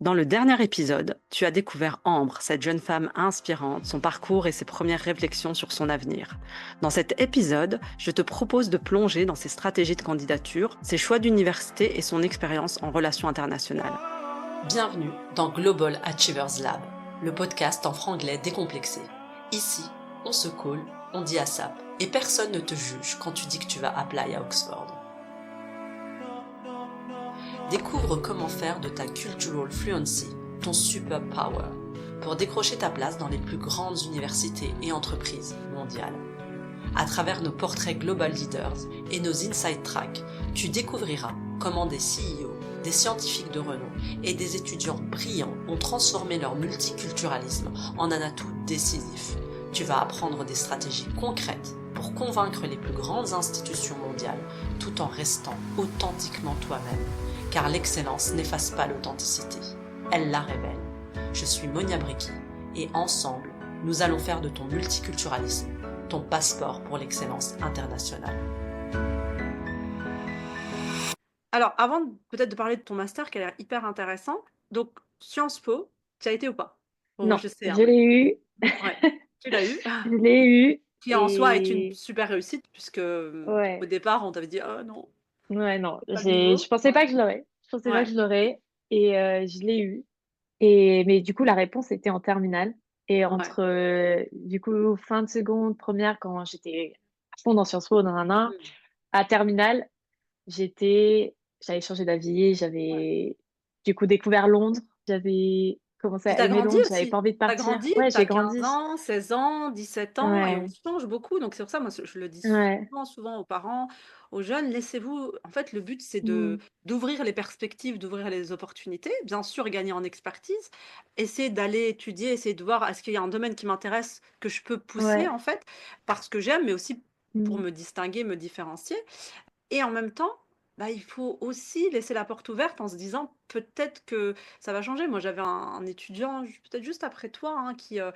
Dans le dernier épisode, tu as découvert Ambre, cette jeune femme inspirante, son parcours et ses premières réflexions sur son avenir. Dans cet épisode, je te propose de plonger dans ses stratégies de candidature, ses choix d'université et son expérience en relations internationales. Bienvenue dans Global Achievers Lab, le podcast en franglais décomplexé. Ici, on se colle, on dit ASAP, et personne ne te juge quand tu dis que tu vas apply à Oxford. Découvre comment faire de ta cultural fluency ton superpower pour décrocher ta place dans les plus grandes universités et entreprises mondiales. À travers nos portraits global leaders et nos inside tracks, tu découvriras comment des CEO, des scientifiques de renom et des étudiants brillants ont transformé leur multiculturalisme en un atout décisif. Tu vas apprendre des stratégies concrètes pour convaincre les plus grandes institutions mondiales tout en restant authentiquement toi-même. Car l'excellence n'efface pas l'authenticité, elle la révèle. Je suis Monia Brecki et ensemble, nous allons faire de ton multiculturalisme ton passeport pour l'excellence internationale. Alors, avant peut-être de parler de ton master qui a l'air hyper intéressant, donc Sciences Po, tu as été ou pas? Bon, Non, je sais, hein, je l'ai eu. ouais, tu l'as eu, Je l'ai eu qui en soi est une et super réussite puisque au ouais, départ, on t'avait dit: «Oh non, ouais, non, pas le niveau». je pensais Ouais, pas que je l'aurais. Je pensais pas ouais, que je l'aurais et je l'ai eu. Et mais du coup, la réponse était en terminale et ouais. entre du coup fin de seconde, première quand j'étais à fond dans Sciences Po, nanana, Mmh. à terminale, j'avais changé d'avis, Ouais. j'avais du coup découvert Londres, j'avais commencé Puis à tu as aimer grandi Londres, j'avais aussi. pas envie de Tu as partir. grandi, Ouais, tu as j'ai 15 grandi. ans, 16 ans, 17 ans et on Ouais, change beaucoup. Donc c'est pour ça, moi, je le dis ouais. souvent aux parents, aux jeunes, laissez-vous en fait, le but, c'est Mmh. d'ouvrir les perspectives, d'ouvrir les opportunités, bien sûr gagner en expertise, essayer d'aller étudier, essayer de voir est-ce qu'il y a un domaine qui m'intéresse, que je peux pousser Ouais. en fait, parce que j'aime, mais aussi pour Mmh. me distinguer, me différencier. Et en même temps, bah, il faut aussi laisser la porte ouverte en se disant: «Peut-être que ça va changer». Moi, j'avais un étudiant, peut-être juste après toi, hein, qui à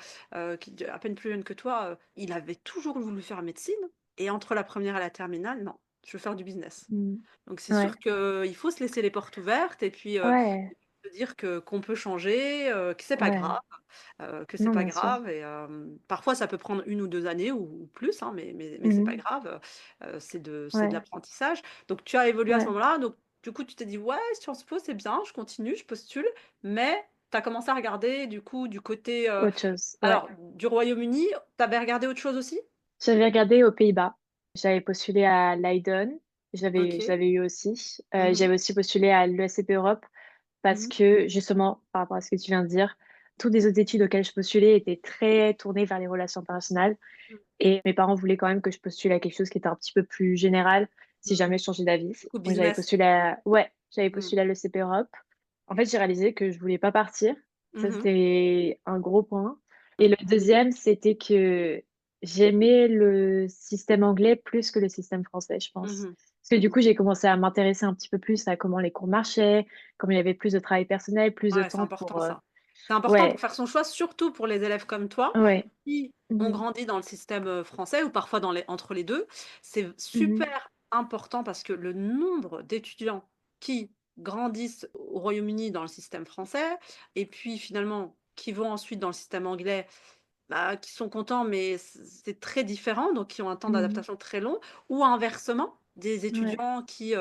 peine plus jeune que toi, il avait toujours voulu faire médecine et entre la première et la terminale, non, je veux faire du business. Mmh. Donc c'est sûr Ouais. qu'il faut se laisser les portes ouvertes et puis, Ouais, se dire que qu'on peut changer, que c'est pas ouais. grave. Que c'est Non, pas bien sûr. grave et parfois ça peut prendre 1 ou 2 années ou plus, hein, mais c'est Mmh pas mh. grave, c'est de Ouais, l'apprentissage. Donc tu as évolué à ce ouais. moment-là, donc du coup tu t'es dit: «Ouais, Sciences Po, c'est bien, je continue, je postule», mais tu as commencé à regarder du coup du côté, Autre chose, ouais. alors du Royaume-Uni, tu avais regardé autre chose aussi? J'avais regardé aux Pays-Bas. J'avais postulé à Leiden, je OK. l'avais eu aussi. Mmh. J'avais aussi postulé à l'ESCP Europe parce Mmh. que justement, par rapport à ce que tu viens de dire, toutes les autres études auxquelles je postulais étaient très tournées vers les relations internationales Mmh. et mes parents voulaient quand même que je postule à quelque chose qui était un petit peu plus général si Mmh. jamais je changeais d'avis. Du coup Donc j'avais business. postulé à ouais, j'avais Mmh. postulé à l'ESCP Europe. En fait, j'ai réalisé que je voulais pas partir. Ça, Mmh. c'était un gros point et Mmh. le deuxième, c'était que j'aimais le système anglais plus que le système français, je pense. Mmh. Parce que du coup, j'ai commencé à m'intéresser un petit peu plus à comment les cours marchaient, comment il y avait plus de travail personnel, plus de Ouais, c'est temps important pour, ça. C'est important pour ouais, faire son choix, surtout pour les élèves comme toi, ouais. qui ont Mmh mh. grandi dans le système, français ou parfois entre les 2. C'est Mmh mh. super important parce que le nombre d'étudiants qui grandissent au Royaume-Uni dans le système français et puis finalement qui vont ensuite dans le système anglais, bah, qui sont contents mais c'est très différent, donc qui ont un temps Mmh. d'adaptation très long ou inversement, des Ouais. étudiants qui,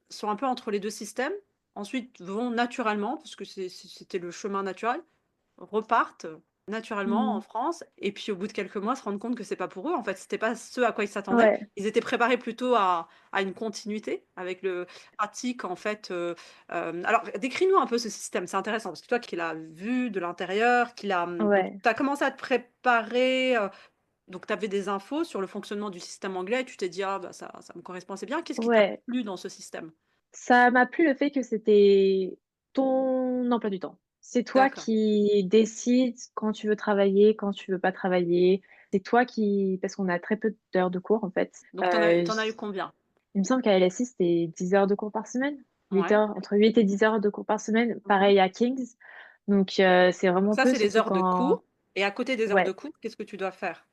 sont un peu entre les 2 systèmes, ensuite vont naturellement, parce que c'était le chemin naturel, repartent naturellement en Mmh. France et puis au bout de quelques mois se rendent compte que c'est pas pour eux en fait, c'était pas ce à quoi ils s'attendaient. Ouais. Ils étaient préparés plutôt à une continuité avec le pratique en fait, alors décris-nous un peu ce système, c'est intéressant parce que toi qui l'as vu de l'intérieur, donc Ouais. tu as commencé à te préparer, donc tu avais des infos sur le fonctionnement du système anglais et tu t'es dit: «Ah bah ça me correspond assez bien». Qu'est-ce qui t'a Ouais. plu dans ce système? Ça m'a plu le fait que c'était ton emploi du temps. C'est toi D'accord. qui décides quand tu veux travailler, quand tu veux pas travailler. C'est toi qui parce qu'on a très peu d'heures de cours, en fait. Donc tu J as eu combien? il me semble qu'à LSI, c'était 10 heures de cours par semaine? 8 Ouais. heures, entre 8 et 10 heures de cours par semaine. Mmh. Pareil à King's. Donc c'est Donc vraiment ça, peu, c'est les surtout heures de quand cours et à côté des heures de ouais. cours, qu'est-ce que tu dois faire?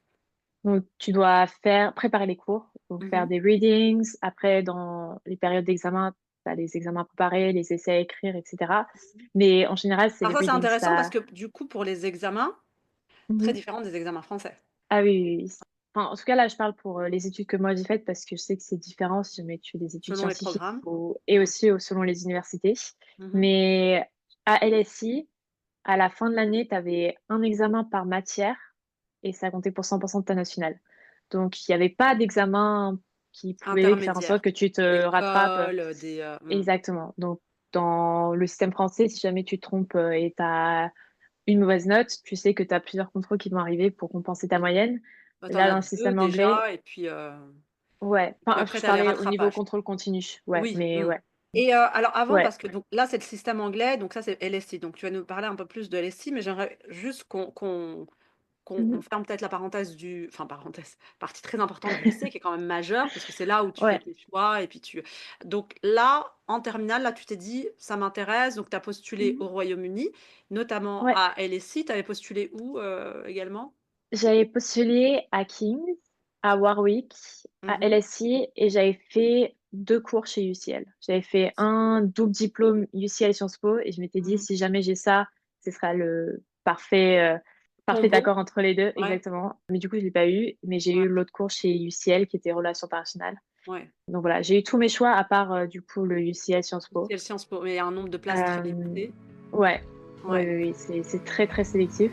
Donc tu dois préparer les cours, donc faire Mmh. des readings. Après dans les périodes d'examen, as les examens préparés, les essais à écrire, et cetera. Mais en général, c'est le Alors ça, c'est reading intéressant parce ça que du coup, pour les examens, très mmh. différent des examens français, Ah oui, oui, oui. Enfin, en tout cas, là, je parle pour, les études que moi j'ai faites parce que je sais que c'est différent si jamais tu fais des études selon les scientifiques programmes. ou et Mmh. aussi, selon les universités. Mmh. Mais à LSI, à la fin de l'année, tu avais un examen par matière et ça comptait pour 100 de ta nationale. Donc il y avait pas d'examen qui pouvait faire en sorte Intermédiaires, que tu te rattrapes, d'école, exactement. Donc dans le système français, si jamais tu te trompes, et tu as une mauvaise note, tu sais que tu as plusieurs contrôles qui vont arriver pour compenser ta oui. moyenne. Bah, tu en Là, as dans le 2 système anglais, déjà ouais, et puis enfin, après je tu as les parlais au niveau rattrapages. contrôle continu, ouais, Oui, mais ouais, et alors avant ouais. parce que donc là, c'est le système anglais, donc ça, c'est LSI. Donc tu vas nous parler un peu plus de LSI, mais j'aimerais juste qu'on Mmh. ferme peut-être la parenthèse partie très importante du lycée qui est quand même majeure parce que c'est là où tu fais Ouais. tes choix et puis donc là, en terminale, là, tu t'es dit: «Ça m'intéresse», donc tu as postulé Mmh. au Royaume-Uni, notamment Ouais. à LSI. Tu avais postulé où, également? J'avais postulé à King's, à Warwick, à Mmh. LSI et j'avais fait 2 cours chez UCL. J'avais fait un double diplôme UCL Sciences Po et je m'étais dit: Mmh. «Si jamais j'ai ça, ce sera le parfait Combo? accord entre les 2». Ouais, Exactement. Mais du coup, je l'ai pas eu, mais j'ai ouais, eu l'autre cours chez UCL qui était relations internationales. ouais. Donc voilà, j'ai eu tous mes choix à part, du coup, le UCL Sciences Po. UCL Sciences Po, mais il y a un nombre de places très Hem, limité. ouais. Oui, Ouais. oui, oui, c'est très, très sélectif.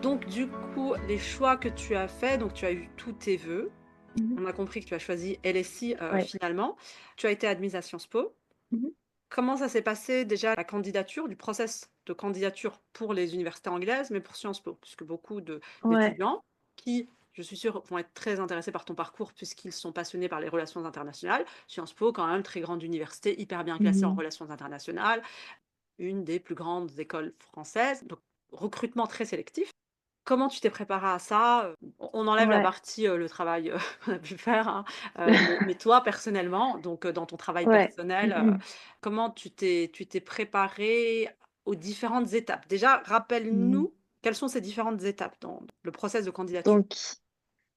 Donc du coup, les choix que tu as faits, donc tu as eu tous tes vœux. Mmh. On a compris que tu as choisi LSI, Ouais. finalement. Tu as été admise à Sciences Po. Mmh mh. Comment ça s'est passé déjà la candidature, du process de candidature pour les universités anglaises, mais pour Sciences Po? Puisque beaucoup Ouais. d'étudiants qui, je suis sûre, vont être très intéressés par ton parcours puisqu'ils sont passionnés par les relations internationales. Sciences Po, quand même, très grande université, hyper bien classée en Mmh. relations internationales, une des plus grandes écoles françaises, donc recrutement très sélectif. Comment tu t'es préparée à ça? On enlève la Ouais. partie, le travail, qu'on a pu faire, hein, mais toi personnellement, donc dans ton travail Ouais. personnel, Mmh mh. comment tu t'es préparée aux différentes étapes? Déjà, Mmh. rappelle-nous quelles sont ces différentes étapes dans le process de candidature? Donc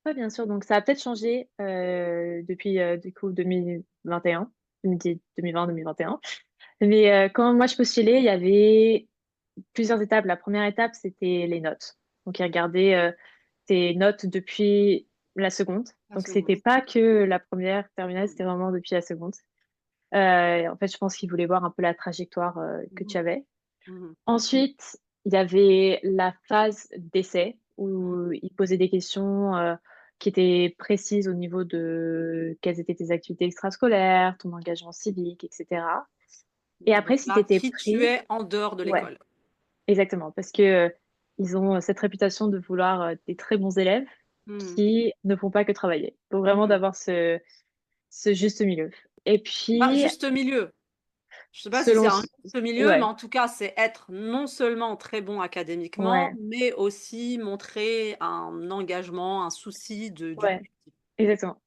ouais, bien sûr, donc ça a peut-être changé, depuis, du coup 2021, 2020-2021. Mais, quand moi je postulais, il y avait plusieurs étapes. La première étape, c'était les notes. Donc ils regardaient, tes notes depuis la seconde. La Donc c'était seconde. pas que la première terminale, Mmh. c'était vraiment depuis la seconde. En fait, je pense qu'ils voulaient voir un peu la trajectoire, que Mmh tu mh. avais. Mmh. Ensuite, il y avait la phase d'essai Mmh. où ils posaient des questions, qui étaient précises au niveau de quelles étaient tes activités extrascolaires, ton engagement civique et cetera. Et Donc après, si tu là, étais qui tu pris, es en dehors de ouais, l'école? exactement, parce que, ils ont, cette réputation de vouloir, des très bons élèves Mmh. qui ne font pas que travailler. Donc vraiment Mmh. d'avoir ce juste milieu. Et Bah, puis juste milieu. Je sais pas si c'est selon un s juste milieu, mais ouais, en tout cas, c'est être non seulement très bon académiquement, ouais, mais aussi montrer un engagement, un souci du ouais, collectif. exactement.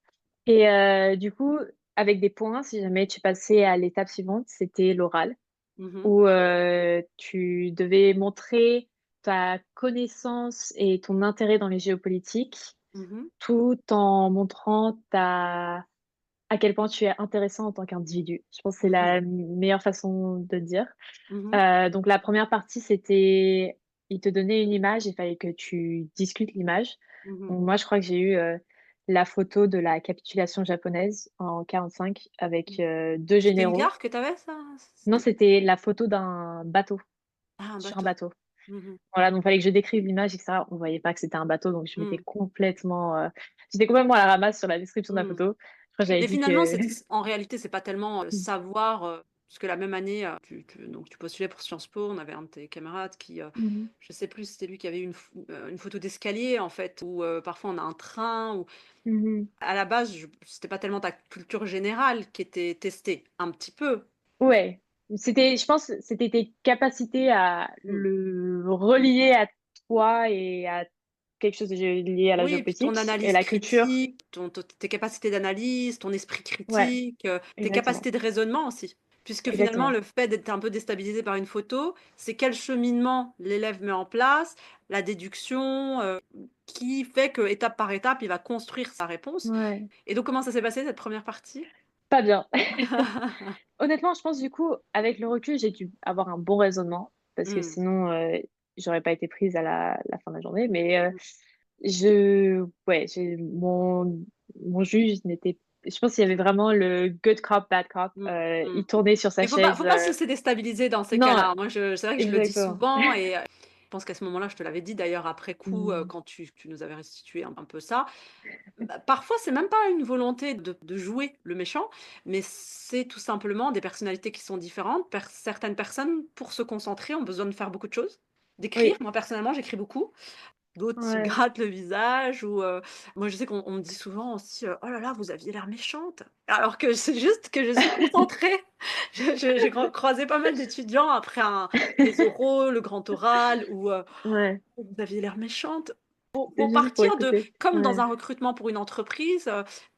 Et du coup, avec des points, si jamais tu passais à l'étape suivante, c'était l'oral, Mmh mh. où, tu devais montrer ta connaissance et ton intérêt dans les géopolitiques, Mmh. tout en montrant ta à quel point tu es intéressant en tant qu'individu. Je pense que c'est Mmh. la meilleure façon de dire. Mmh. Donc la première partie, c'était ils te donnaient une image, il fallait que tu discutes l'image. Mmh. Donc moi, je crois que j'ai eu, la photo de la capitulation japonaise en 45 avec, 2 C'était une généraux. gare que tu avais ça? Non, C'était c'était la photo d'un bateau, ah, un sur un bateau. bateau. Mmh mh. Voilà, donc il fallait que je décrive l'image et cetera. On voyait pas que c'était un bateau, donc je m'étais Mmh. complètement, j'étais complètement à la ramasse sur la description de la Mmh. photo. Je crois que j'avais Mais dit finalement, que en réalité, c'est pas tellement, savoir, parce que la même année, tu postulais pour Sciences Po, on avait un de tes camarades qui, Mmh mh. je sais plus, c'était lui qui avait une photo d'escalier en fait, où, parfois on a un train ou Mmh mh. à la base, c'était pas tellement ta culture générale qui était testée, un petit peu. Ouais, c'était je pense, c'était tes capacités à Mmh. le relier à toi et à quelque chose de lié à la Oui, et puis ton géopolitique et analyse la culture. critique, tes capacités d'analyse, ton esprit Ouais, critique, tes exactement. capacités de raisonnement aussi. Puisque finalement, exactement. le fait d'être un peu déstabilisé par une photo, c'est quel cheminement l'élève met en place, la déduction, qui fait que étape par étape, il va construire sa réponse. Ouais, Et donc comment ça s'est passé cette première partie? pas bien. Honnêtement, je pense du coup, avec le recul, j'ai dû avoir un bon raisonnement parce que Mmh. sinon, j'aurais pas été prise à la fin de la journée. Mais, Mmh. j'ai mon juge n'était je pense qu'il y avait vraiment le good cop, bad cop, Mmh. Mmh. il tournait sur sa Mais faut pas chaise, faut pas se laisser déstabiliser dans ces non, cas-là. Moi, je c'est vrai que je le dis exactement. souvent et je pense qu'à ce moment-là, je te l'avais dit d'ailleurs après coup, Mmh. quand tu nous avais restitué un peu ça. Bah, parfois, c'est même pas une volonté de jouer le méchant, mais c'est tout simplement des personnalités qui sont différentes. Certaines personnes, pour se concentrer, ont besoin de faire beaucoup de choses, d'écrire. Oui, Moi, personnellement, j'écris beaucoup. D'autres se ouais. grattent le visage ou moi, je sais qu'on me dit souvent aussi, «Oh là là, vous aviez l'air méchante», alors que c'est juste que je suis concentrée. J'ai croisé pas mal d'étudiants après les oraux, le grand oral ou Ouais, «Vous aviez l'air méchante». Pour juste pour partir de écouter. comme dans Ouais, un recrutement pour une entreprise,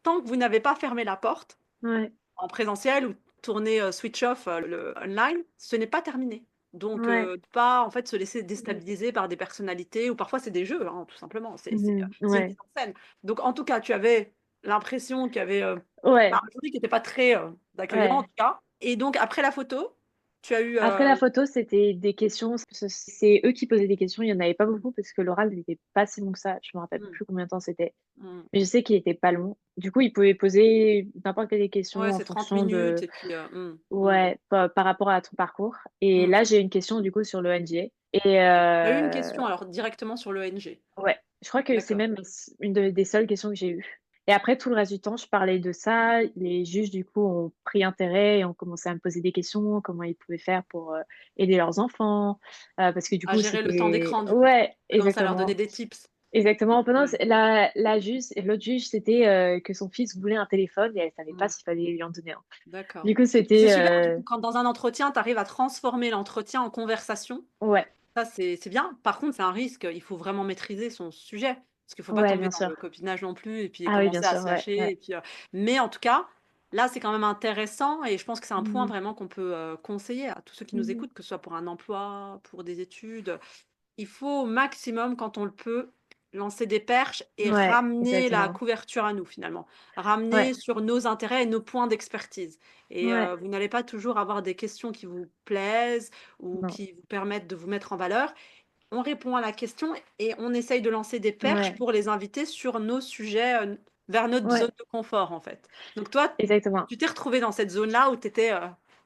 tant que vous n'avez pas fermé la porte, ouais, en présentiel ou tourner, switch off, le online, ce n'est pas terminé. Donc ouais. pas en fait se laisser Mmh. déstabiliser par des personnalités ou parfois c'est des jeux, hein, tout simplement. Mmh. C'est une mise Ouais, en scène. Donc en tout cas, tu avais l'impression qu'il y avait, bah, ouais, un jury qui était pas très, accueillant en ouais. tout cas et donc après la photo, tu as eu, Après la photo, c'était des questions, c'est eux qui posaient des questions, il y en avait pas beaucoup parce que l'oral n'était pas si long que ça, je me rappelle mmh, plus combien de temps c'était, mmh. mais je sais qu'il était pas long. Du coup, ils pouvaient poser n'importe quelle Ouais, question en c'est 30 fonction minutes de et puis, mmh, ouais, par rapport à ton parcours. Et mmh. là, j'ai eu une question du coup sur l'ONG et Tu as eu une question alors directement sur l'ONG? ouais, je crois que c'est D'accord. même une des seules questions que j'ai eues. Et après tout le reste du temps, je parlais de ça. Les juges, du coup, ont pris intérêt et ont commencé à me poser des questions, comment ils pouvaient faire pour, aider leurs enfants, parce que du À coup, gérer le temps c'était d'écran du coup? ouais, Tu as commencé à leur donner exactement, des tips? exactement. Pendant Ouais. la juge l'autre juge, c'était, que son fils voulait un téléphone et elle savait pas Mmh. s'il fallait lui en donner un. D'accord. Du coup, Mais c'est c'était, super du coup quand dans un entretien, tu arrives à transformer l'entretien en conversation, ouais, ça c'est bien. Par contre, c'est un risque, il faut vraiment maîtriser son sujet, parce qu'il faut pas ouais, tomber bien dans sûr. le copinage non plus et puis Ah oui, bien commencer à sûr, se ouais, lâcher ouais. et puis, mais en tout cas, là, c'est quand même intéressant et je pense que c'est un point Mmh. vraiment qu'on peut, conseiller à tous ceux qui nous Mmh. écoutent, que ce soit pour un emploi, pour des études. Il faut au maximum, quand on le peut, lancer des perches et Ouais, ramener la exactement. couverture à nous finalement. Ouais, Ramener sur nos intérêts et nos points d'expertise et ouais, vous n'allez pas toujours avoir des questions qui vous plaisent ou non, qui vous permettent de vous mettre en valeur. On répond à la question et on essaye de lancer des perches ouais, pour les inviter sur nos sujets, vers notre zone ouais, de confort en fait. Donc toi, exactement. tu t'es retrouvé dans cette zone-là où tu étais,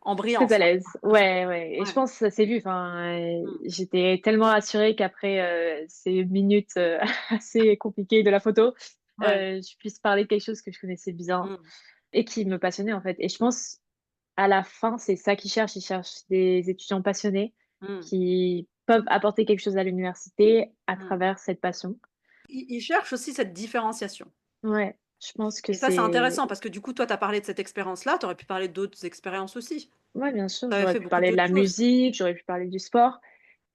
en Très brillance à là? l'aise. Ouais, ouais, et je Ouais. pense que ça s'est vu, enfin, Mmh. j'étais tellement rassurée qu'après, ces minutes, assez compliquées de la photo, Ouais. je puisse parler de quelque chose que je connaissais bien Mmh. et qui me passionnait, en fait. Et je pense, à la fin, c'est ça qu'ils cherchent. Ils cherchent des étudiants passionnés Mmh. qui peuvent apporter quelque chose à l'université à Mmh. travers cette passion. Ils cherchent aussi cette différenciation Ouais, je pense que et ça, c'est c'est intéressant parce que du coup, toi, tu as parlé de cette expérience-là, tu aurais pu parler d'autres expériences aussi. ouais, bien sûr, Tu avais j'aurais fait pu beaucoup parler de d'autres la choses. musique, j'aurais pu parler du sport.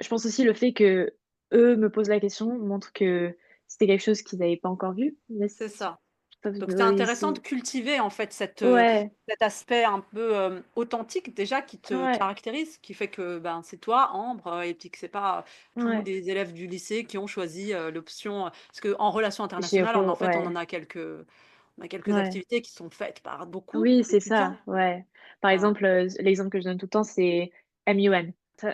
Je pense aussi le fait qu'eux me posent la question montre que c'était quelque chose qu'ils n'avaient pas encore vu. C'est ça. Donc c'était Oui, intéressant de cultiver en fait ouais, cet aspect un peu, authentique déjà qui te ouais, caractérise, qui fait que, ben, c'est toi, Ambre, et puis que c'est pas tous ouais. les élèves du lycée qui ont choisi, l'option, parce qu'en relations internationales, Géopo, on ouais, en a on a quelques ouais. activités qui sont faites par beaucoup Oui, c'est d'étudiants. ça, ouais. Par Heu, exemple, l'exemple que je donne tout le temps, c'est MUN,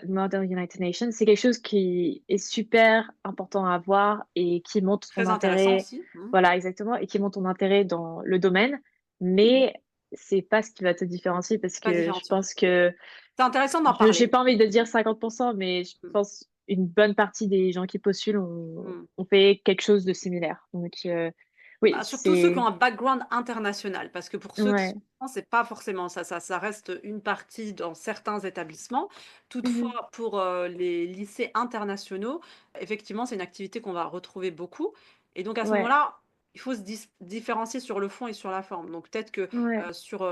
Model United Nations. C'est quelque chose qui est super important à avoir et qui montre ton Très intéressant intérêt, aussi. Mmh. voilà, exactement, et qui montre ton intérêt dans le domaine, mais c'est pas ce qui va te différencier parce Pas que je différenciant. pense que C'est intéressant d'en je j'ai parler. pas envie de dire 50, mais je Mmh. pense une bonne partie des gens qui postulent Mmh. ont fait quelque chose de similaire. Donc, oui, Bah, surtout ceux qui ont c'est un background international, parce que pour ceux qui ouais. sont en France, c'est pas forcément ça. Ça reste une partie dans certains établissements. Mmh. Toutefois, pour, les lycées internationaux, effectivement, c'est une activité qu'on va retrouver beaucoup et donc à ce Ouais, moment-là, il faut se différencier sur le fond et sur la forme. Donc peut-être que, ouais, sur,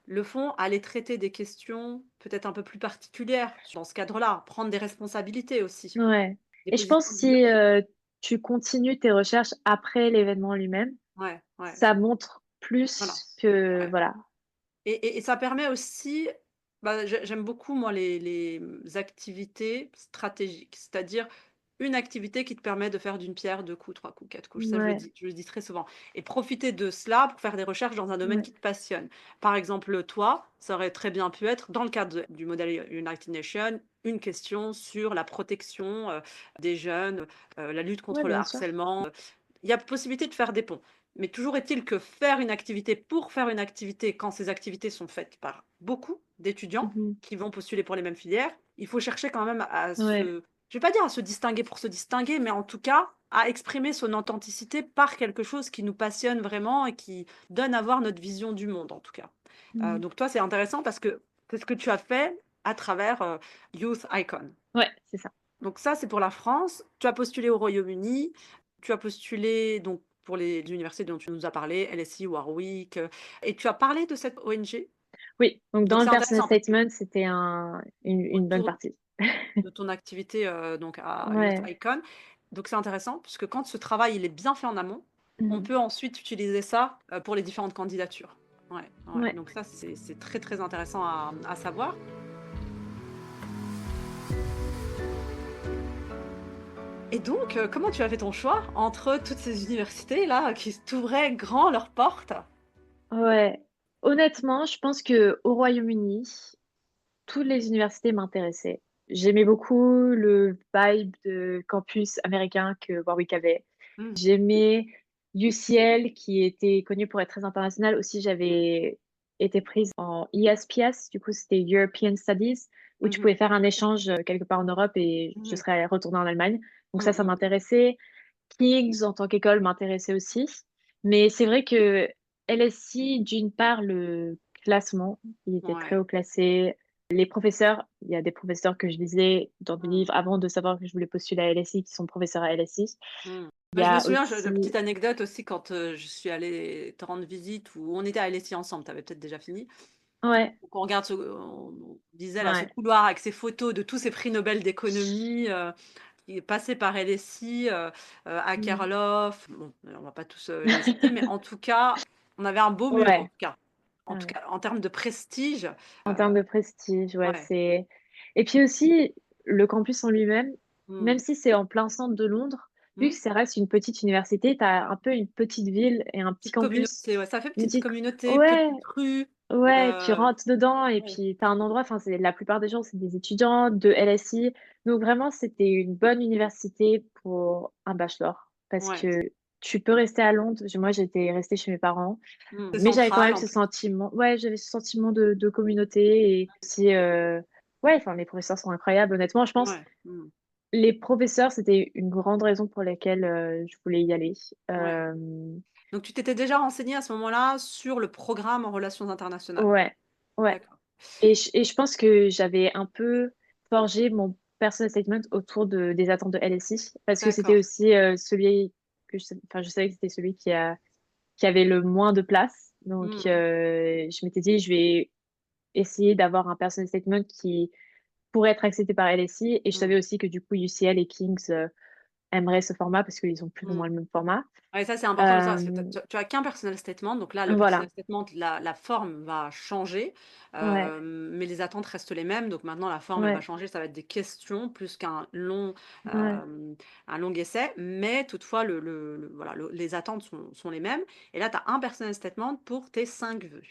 le fond, aller traiter des questions peut-être un peu plus particulières dans ce cadre-là, prendre des responsabilités aussi, ouais, des et je pense positions de si, leadership. tu continues tes recherches après l'événement lui-même, Ouais, ouais, ça montre voilà. plus que Ouais. voilà. Et ça permet aussi Bah, j'aime beaucoup moi les activités stratégiques, c'est-à-dire une activité qui te permet de faire d'une pierre 2 coups, 3 coups, 4 coups. Ça Ouais, je le dis très souvent et profiter de cela pour faire des recherches dans un domaine ouais. qui te passionne. Par exemple, toi, ça aurait très bien pu être dans le cadre du modèle United Nations, une question sur la protection, des jeunes, la lutte Ouais, contre le bien sûr. harcèlement. Il y a possibilité de faire des ponts. Mais toujours est-il que faire une activité pour faire une activité, quand ces activités sont faites par beaucoup d'étudiants Mmh. qui vont postuler pour les mêmes filières, il faut chercher quand même à Ouais. se je vais pas dire à se distinguer pour se distinguer, mais en tout cas, à exprimer son authenticité par quelque chose qui nous passionne vraiment et qui donne à voir notre vision du monde, en tout cas. Mmh. Donc toi, c'est intéressant parce que c'est ce que tu as fait à travers, Youth Icon. Ouais, c'est ça. Donc ça, c'est pour la France. Tu as postulé au Royaume-Uni, tu as postulé donc pour les universités dont tu nous as parlé, LSI, Warwick, et tu as parlé de cette ONG. Oui, donc Donc dans c'est le personal intéressant parce que statement, c'était une bonne autour partie. de ton activité, donc à Youth Ouais. Icon, donc c'est intéressant puisque quand ce travail, il est bien fait en amont, on Mmh. peut ensuite utiliser ça, pour les différentes candidatures. Ouais, ouais, Ouais. donc ça, c'est très, très intéressant à savoir. Et donc, comment tu as fait ton choix entre toutes ces universités-là qui t'ouvraient grand leurs portes? Ouais. Honnêtement, je pense que au Royaume-Uni, toutes les universités m'intéressaient. J'aimais beaucoup le vibe de campus américain que Warwick avait. Mmh, J'aimais UCL qui était connu pour être très international. Aussi, j'avais été prise en ESPS, du coup, c'était European Studies, où tu mmh mh, pouvais faire un échange, quelque part en Europe et je mmh serais retournée en Allemagne. Donc ça mh. m'intéressait. King's en tant qu'école m'intéressait aussi. Mais c'est vrai que LSI, d'une part, le classement, il était très Ouais. haut classé. Les professeurs, il y a des professeurs que je lisais dans des Mmh, livres avant de savoir que je voulais postuler à LSI, qui sont professeurs à LSI. mmh. Il y Bah, je me a souviens, je de aussi petite anecdote aussi quand, je suis allée te rendre visite où on était à LSI ensemble, tu avais peut-être déjà fini. ouais, Donc on disait là, ce ouais. couloir avec ces photos de tous ces prix Nobel d'économie, qui est passé par LSI, Mmh. Akerlof, bon, on va pas tous, les citer, mais en tout cas, on avait un beau mur en Ouais, tout cas. En tout ouais. cas, en termes de prestige, En heu, termes de prestige, ouais, ouais. c'est et puis aussi, le campus en lui-même, même Mmh. si c'est en plein centre de Londres, vu Mmh. que ça reste une petite université, tu as un peu une petite ville et un petit Petite campus, communauté, ouais, ça fait une petite petite communauté, ouais, petite rue, ouais, tu rentres dedans et ouais. puis tu as un endroit enfin, c'est la plupart des gens, c'est des étudiants de LSI, donc vraiment, c'était une bonne université pour un bachelor parce Ouais. que tu peux rester à Londres. Moi, j'étais restée chez mes parents, C'est mais j'avais quand central même en ce plus. sentiment ouais, j'avais ce sentiment de communauté et aussi, ouais, enfin, les professeurs sont incroyables. Honnêtement, je pense, Ouais. Mmh. les professeurs, c'était une grande raison pour laquelle, je voulais y aller. Ouais. Donc tu t'étais déjà renseignée à ce moment-là sur le programme en relations internationales? Ouais, ouais D'accord, et je pense que j'avais un peu forgé mon personal statement autour des attentes de LSI parce que c'était d'accord. aussi, celui que je savais que c'était celui qui avait le moins de place donc Mmh. je m'étais dit: «Je vais essayer d'avoir un personal statement qui pourrait être accepté par LSI» et je Mmh. savais aussi que du coup UCL et King's, aimeraient ce format parce qu'ils ont plus ou Mmh. moins le même format. Ouais, ça, c'est important de le savoir parce que Hem, tu as qu'un personal statement, donc là, le voilà, personal statement, la forme va changer, ouais, mais les attentes restent les mêmes. Donc maintenant, la forme, elle va ouais, changer, ça va être des questions plus qu'un ouais, un long essai, mais toutefois, voilà, les attentes sont les mêmes. Et là, tu as un personal statement pour tes 5 vœux.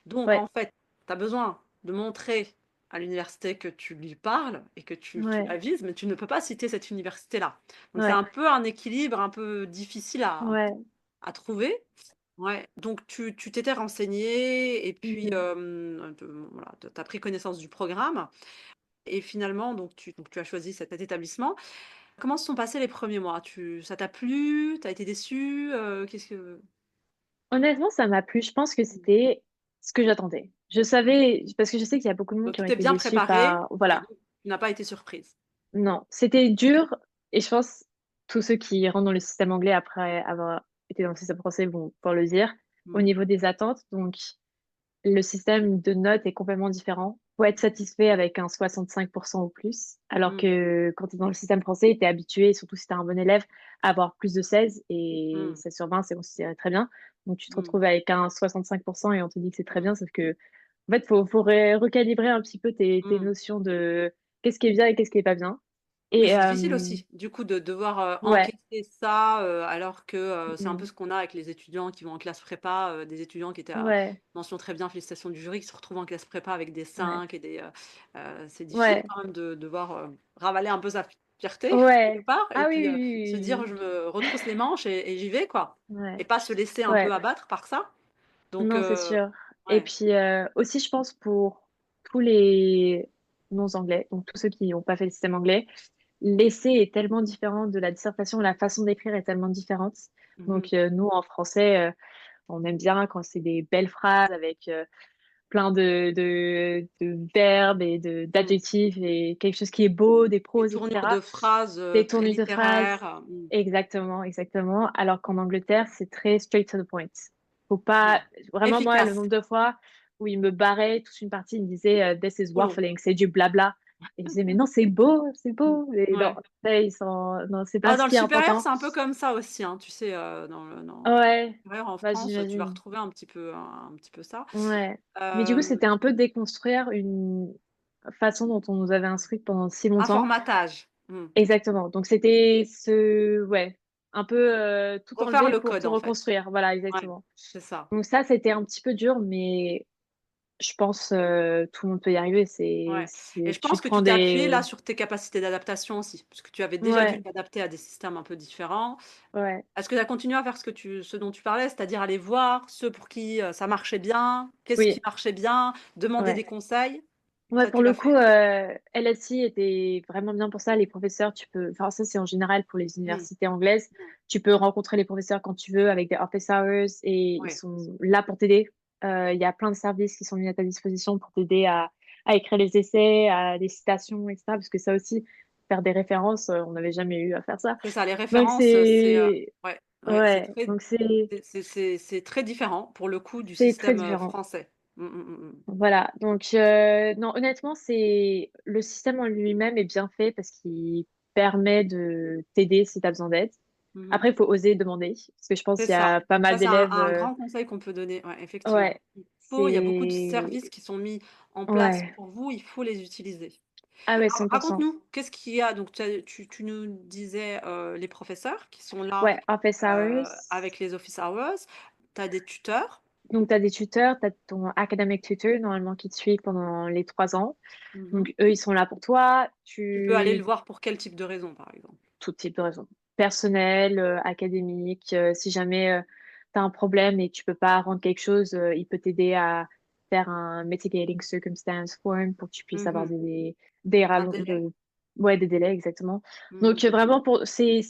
Donc ouais, en fait, tu as besoin de montrer à l'université que tu lui parles et que tu ouais, la vises, mais tu ne peux pas citer cette université-là. Donc c'est ouais, un peu un équilibre un peu difficile ouais. à trouver. Ouais, donc tu t'étais renseignée et Mmh puis, mh. voilà, tu as pris connaissance du programme et finalement donc tu as choisi cet établissement. Comment se sont passés les premiers mois? Ça t'a plu? Tu as été déçue? Qu'est-ce que Honnêtement, ça m'a plu. Je pense que mmh, c'était ce que j'attendais. Je savais parce que je sais qu'il y a beaucoup de monde donc qui ont tu t'es été bien déçus préparée par et voilà. donc tu n'as pas été surprise? Non, c'était dur et je pense tous ceux qui rentrent dans le système anglais après avoir été dans le système français vont pouvoir le dire, au Mmh, niveau des attentes, donc le système de notes est complètement différent. Faut être satisfait avec un 65 ou plus, alors mmh, que quand tu es dans le système français, tu es habitué, surtout si tu es un bon élève, à avoir plus de 16 et mmh, 16 sur 20, c'est considéré très bien. Donc tu te mmh, retrouves avec un 65 et on te dit que c'est très mmh. bien, sauf que En fait, faut recalibrer un petit peu tes Mmh. notions de qu'est-ce qui est bien et qu'est-ce qui est pas bien. Mais Et c'est difficile aussi, du coup, de devoir, ouais, encaisser ça, alors que, c'est un peu mmh, ce qu'on a avec les étudiants qui vont en classe prépa, des étudiants qui étaient à ouais, mention très bien, félicitations du jury, qui se retrouvent en classe prépa avec des ouais, 5 et des, c'est difficile ouais, quand même de devoir, ravaler un peu sa fierté quelque ouais. part et Ah oui, puis, oui, se oui, dire: oui, «Je me retrousse les manches et j'y vais, quoi» oui. Ouais, et pas se laisser un peu ouais. abattre par ça. Donc, Non, c'est sûr. Et ouais. puis, aussi, je pense pour tous les non-anglais, donc tous ceux qui n'ont pas fait le système anglais, l'essai est tellement différent de la dissertation, la façon d'écrire est tellement différente. Mmh. Donc, nous, en français, on aime bien quand c'est des belles phrases avec plein de verbes et Mmh. d'adjectifs et quelque chose qui est beau, des Des proses, tournures etc. de phrases, Des très tournures de phrases. littéraires, mmh. Exactement, exactement. Alors qu'en Angleterre, c'est très straight to the point. Faut pas Ouais. vraiment moi, le Efficace. nombre de fois où il me barrait toute une partie, il me disait, «This is Trop long. waffling», c'est du blabla et je disais: «Mais non, c'est Mmh. beau» et non, Ouais. ça ils sont non, c'est pas Bah, ce dans le qui est supérieur, important. c'est un peu comme ça aussi, hein, tu sais, dans le Ouais, supérieur en bah, France, tu vas j'imagine. retrouver un petit peu ça. Ouais. Mais du coup, Hem, c'était un peu déconstruire une façon dont on nous avait instruite pendant si un longtemps. formatage. Mmh. Exactement. Donc c'était ouais, un peu, tout Refaire enlever le pour code, tout en fait. reconstruire. Voilà, Ouais, exactement. c'est ça. Donc ça, c'était un petit peu dur, mais je pense, tout le monde peut y arriver. Ouais et je Tu pense te que prends tu t'es appuyé là des sur tes capacités d'adaptation aussi, parce que tu avais déjà dû ouais, t'adapter à des systèmes un peu différents. ouais, Est-ce que tu as continué à faire ce dont tu parlais, c'est-à-dire aller voir ceux pour qui, ça marchait bien? Qu'est-ce qui oui, marchait bien? Demander ouais. des conseils? Ouais, Ça, pour tu l'as le fait? coup, LSI était vraiment bien pour ça. Les professeurs, tu peux enfin ça, c'est en général pour les Mmh. universités anglaises. Tu peux rencontrer les professeurs quand tu veux avec des office hours et ils Ouais. sont là pour t'aider. Il y a plein de services qui sont mis à ta disposition pour t'aider à écrire les essais, à des citations et cetera, parce que ça aussi, faire des références, on n'avait jamais eu à faire ça. C'est ça, les Donc références, c'est ouais, ouais, c'est ouais, très donc c'est très différent pour le coup du c'est très système, différent. français. Mmh, mmh, mmh, mmh. Voilà, donc non, honnêtement, c'est le système en lui-même est bien fait parce qu'il permet de t'aider si tu as besoin d'aide. Mmh mh. Après, il faut oser demander parce que je pense C'est qu'il y ça. a pas Ça, mal c'est un d'élèves, un grand conseil qu'on peut donner, ouais, effectivement. ouais, Il y a beaucoup de c'est services qui sont mis en place ouais. pour vous, il faut les utiliser. Ah ouais, Alors 100%. raconte-nous, qu'est-ce qu'il y a? Donc tu nous disais, les professeurs qui sont là, Ouais, office hours. avec les office hours. Tu as des tuteurs. Donc tu as des tuteurs, tu as ton academic tutor normalement qui te suit pendant les 3 ans. Mmh mh. Donc eux, ils sont là pour toi. Tu peux aller le voir pour quel type de raison, par exemple? Tout type de raison. Personnel, académique, si jamais, tu as un problème et tu peux pas rendre quelque chose, il peut t'aider à faire un mitigating circumstance form pour que tu puisses Mmh avoir mh. des Un rallon délai. ouais, des délais exactement. Mmh Donc, mh. vraiment pour c'est